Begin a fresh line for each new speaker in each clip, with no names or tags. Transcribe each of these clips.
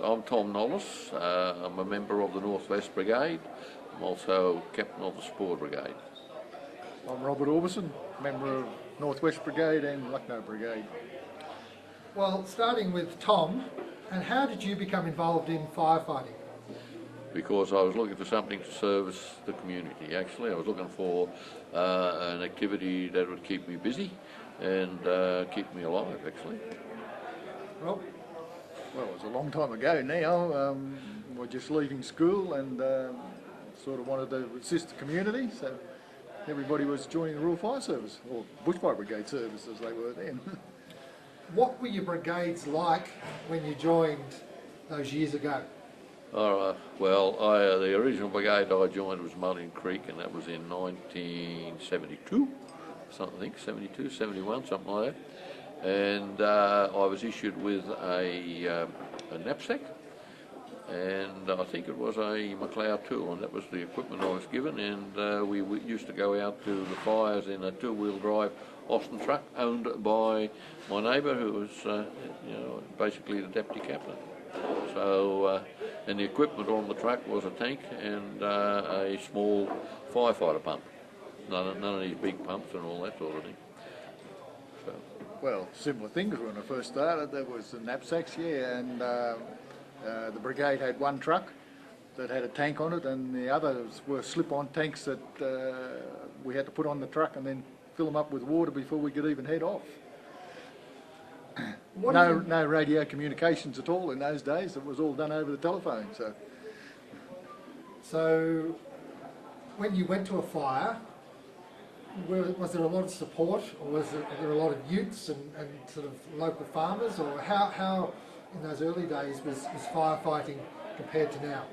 I'm Tom Nolles. I'm a member of the Northwest Brigade. I'm also captain of the Sport Brigade.
I'm Robert Auberson, member of Northwest Brigade and Lucknow Brigade.
Well, starting with Tom, and how did you become involved in firefighting?
Because I was looking for something to service the community. Actually, I was looking for an activity that would keep me busy and keep me alive. Actually.
Well, it was a long time ago now. We're just leaving school and sort of wanted to assist the community, so everybody was joining the Royal Fire Service, or Bushfire Brigade Service as they were then.
What were your brigades like when you joined those years ago?
The original brigade I joined was Mullion Creek, and that was in 1972, something, I think, 72, 71, something like that. And I was issued with a knapsack, and I think it was a McLeod tool, and that was the equipment I was given. And we used to go out to the fires in a two-wheel drive Austin truck owned by my neighbour, who was basically the deputy captain. So, and the equipment on the truck was a tank and a small firefighter pump. None of these big pumps and all that sort of thing. So.
Well, similar things when I first started. There was the knapsacks, yeah, and the brigade had one truck that had a tank on it, and the others were slip-on tanks that we had to put on the truck and then fill them up with water before we could even head off. No radio communications at all in those days. It was all done over the telephone.
So when you went to a fire, was there a lot of support, or was there a lot of utes and sort of local farmers, or how in those early days was firefighting compared to now?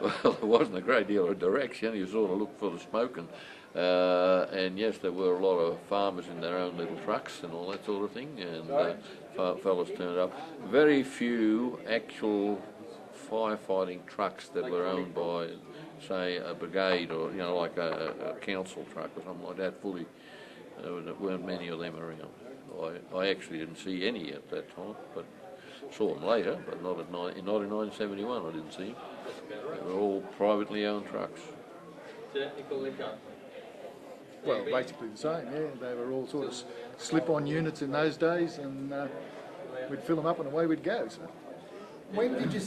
Well, there wasn't a great deal of direction. You sort of looked for the smoke, and yes, there were a lot of farmers in their own little trucks and all that sort of thing, and fellas turned up. Very few actual firefighting trucks that were owned by, say, a brigade or like a council truck or something like that. Fully, there weren't many of them around. I actually didn't see any at that time, but saw them later, but not in 1971. I didn't see them. They were all privately owned trucks.
Well, basically the same, yeah. They were all sort of slip-on units in those days, and we'd fill them up and away we'd go. So.
When did you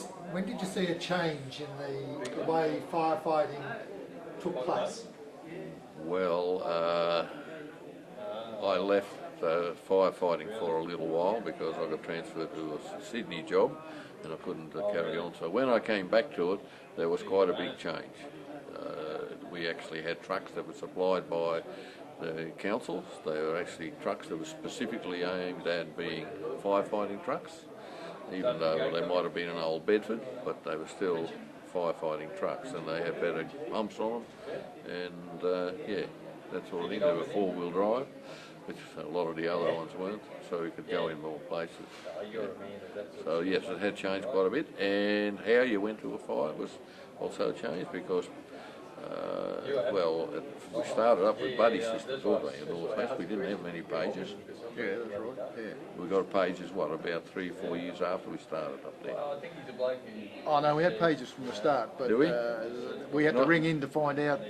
see a change in the way firefighting took place?
Well, I left firefighting for a little while because I got transferred to a Sydney job and I couldn't carry on. So when I came back to it, there was quite a big change. We actually had trucks that were supplied by the councils. They were actually trucks that were specifically aimed at being firefighting trucks, even though they might have been an old Bedford, but they were still firefighting trucks, and they had better pumps on them, and that sort of thing. They were four-wheel drive, which a lot of the other ones weren't, so we could go in more places. So yes, it had changed quite a bit, and how you went to a fire was also changed because we started up with buddy systems, all day in Northwest. We didn't have many pages.
Yeah, that's right. Yeah.
We got pages, about 3 or 4 years after we started up there.
Oh no, we had pages from the start, but we had to ring in to find out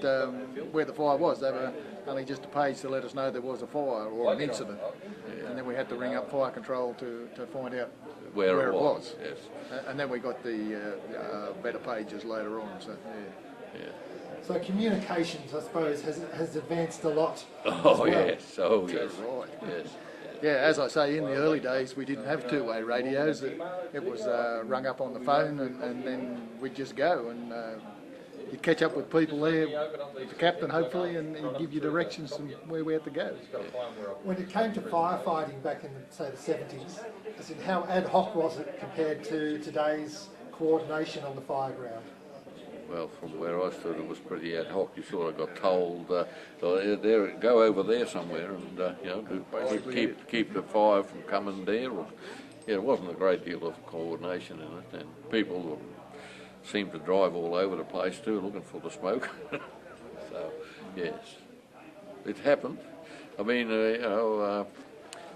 where the fire was. They were only just a page to let us know there was a fire or an incident, and then we had to ring up fire control to find out where it was.
Yes.
And then we got the better pages later on. So yeah.
So communications, I suppose, has advanced a lot.
Oh yes,
Right.
Yes.
Yeah, as I say, in the early days we didn't have two-way radios. It was rung up on the phone, and then we'd just go, and you'd catch up with people there, with the captain hopefully, and he'd give you directions on where we had to go.
When it came to firefighting back in, say, the 70s, as in how ad hoc was it compared to today's coordination on the fire ground?
Well, from where I stood, it was pretty ad hoc. You sort of got told, go over there somewhere, and keep the fire from coming there. Or, it wasn't a great deal of coordination in it, and people seemed to drive all over the place too, looking for the smoke. So, yes, it happened. I mean,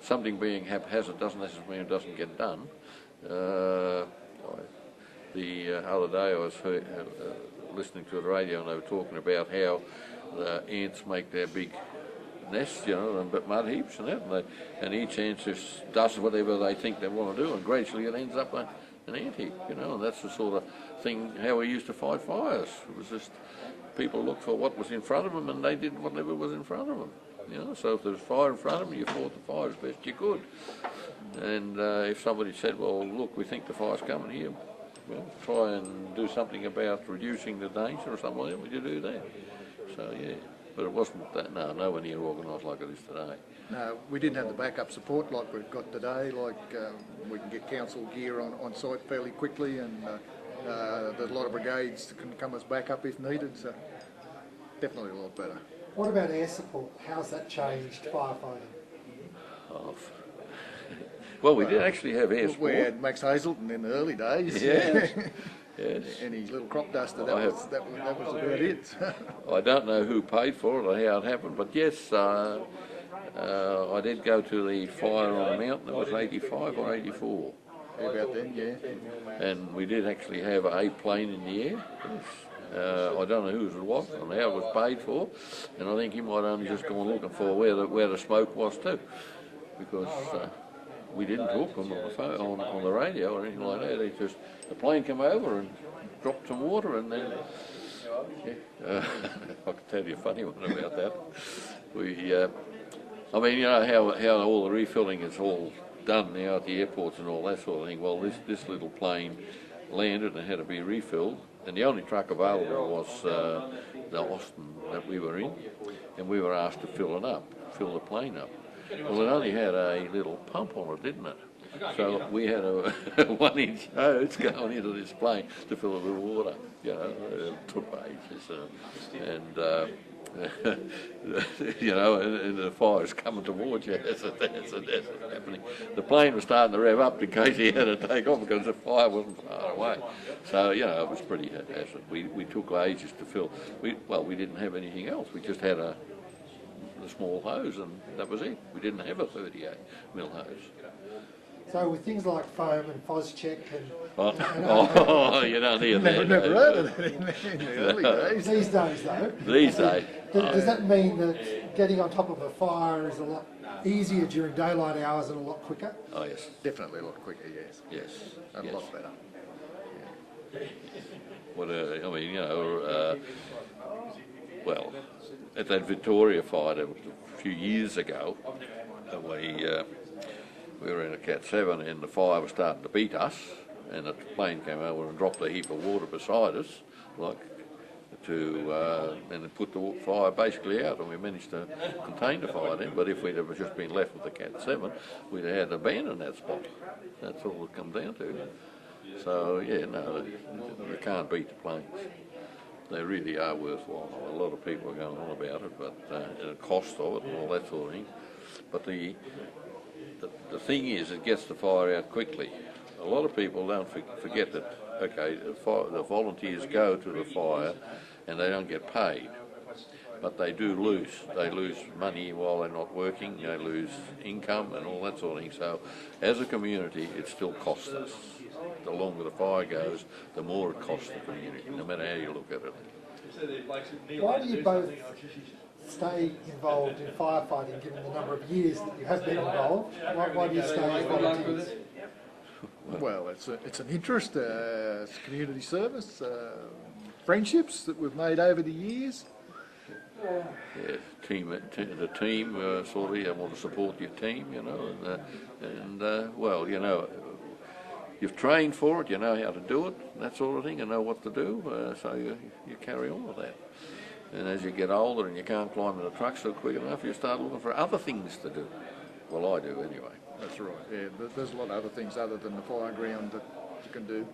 something being haphazard doesn't necessarily mean it doesn't get done. The other day I was listening to the radio and they were talking about how the ants make their big nests, you know, and mud heaps and that, and each ant just does whatever they think they want to do, and gradually it ends up an ant heap, you know, and that's the sort of thing how we used to fight fires. It was just people looked for what was in front of them and they did whatever was in front of them. You know, so if there was fire in front of them, you fought the fire as best you could. And if somebody said, well, look, we think the fire's coming here, well, try and do something about reducing the danger or something like that, would you do that? So, yeah, but it wasn't that, nowhere near organised like it is today.
No, we didn't have the backup support like we've got today, like we can get council gear on site fairly quickly, and there's a lot of brigades that can come as backup if needed, so definitely a lot better.
What about air support? How's that changed firefighting?
Oh, well, we did actually have air support.
We had Max Hazelton in the early days.
Yes. Yes.
And his little crop duster, that was about it.
I don't know who paid for it or how it happened, but yes, I did go to the fire on the mountain. It was 85 or 84.
About then, yeah.
And we did actually have a plane in the air. Yes. I don't know whose it was and how it was paid for, and I think he might only just gone looking for where the smoke was too, because we didn't talk to him on the phone, on the radio or anything like that. The plane came over and dropped some water, and then I can tell you a funny one about that. I mean, you know how all the refilling is all done now at the airports and all that sort of thing. Well, this little plane landed and had to be refilled, and the only truck available was the Austin that we were in, and we were asked to fill the plane up. Well, it only had a little pump on it, didn't it? So we had a 1-inch hose going into this plane to fill it with water. You know, it took ages, you know, and the fire's coming towards you as it's happening. The plane was starting to rev up in case he had to take off because the fire wasn't far away. So, you know, it was pretty haphazard. We took ages to fill. We didn't have anything else. We just had a small hose, and that was it. We didn't have a 38 mil hose.
So with things like foam and FOSCheck and...
You don't hear that.
Never heard of that in the early days.
These days, though.
These days.
Does that mean that getting on top of a fire is a lot easier during daylight hours and a lot quicker?
Oh, yes.
Definitely a lot quicker, yes.
Yes.
And a lot better. Yeah.
What I mean, you know, well, at that Victoria fire a few years ago, we were in a Cat 7 and the fire was starting to beat us, and the plane came over and dropped a heap of water beside us, and it put the fire basically out, and we managed to contain the fire then. But if we'd have just been left with the Cat 7, we'd have had to abandon that spot. That's all it comes down to. So, yeah, no, they can't beat the planes. They really are worthwhile. A lot of people are going on about it, but the cost of it and all that sort of thing. But the thing is, it gets the fire out quickly. A lot of people don't forget that, okay, the volunteers go to the fire and they don't get paid, but they do lose. They lose money while they're not working, they lose income and all that sort of thing. So as a community, it still costs us. The longer the fire goes, the more it costs the community, no matter how you look at it.
Why do you both stay involved in firefighting, given the number of years that you have been involved? Why do you stay as volunteers?
Well, it's an interest, it's community service, friendships that we've made over the years.
Yeah, the team sort of, you want to support your team, you know, well, you know, you've trained for it, you know how to do it, that sort of thing, you know what to do, so you carry on with that. And as you get older and you can't climb in the truck so quick enough, you start looking for other things to do. Well, I do anyway.
That's right, yeah, there's a lot of other things other than the fire ground that you can do.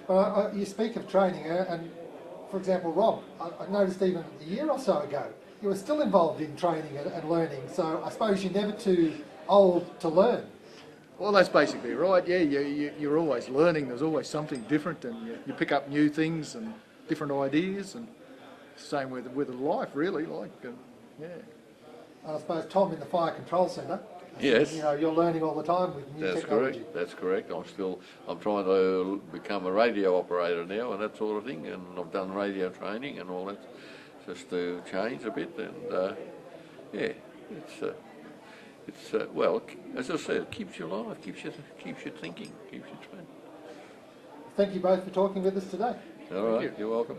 Well, you speak of training, and for example, Rob, I noticed even a year or so ago, you were still involved in training and learning, so I suppose you're never too old to learn.
Well, that's basically right, yeah, you're always learning, there's always something different, and you pick up new things and different ideas, and same with life really, yeah.
I suppose Tom in the Fire Control Centre,
Yes.
You know, you're learning all the time with new
That's
technology.
correct. That's correct. I'm trying to become a radio operator now and that sort of thing, and I've done radio training and all that, just to change a bit. And yeah, it's well, as I said, it keeps you alive, keeps you thinking, keeps you trained.
Thank you both for talking with us today.
All right, you're welcome.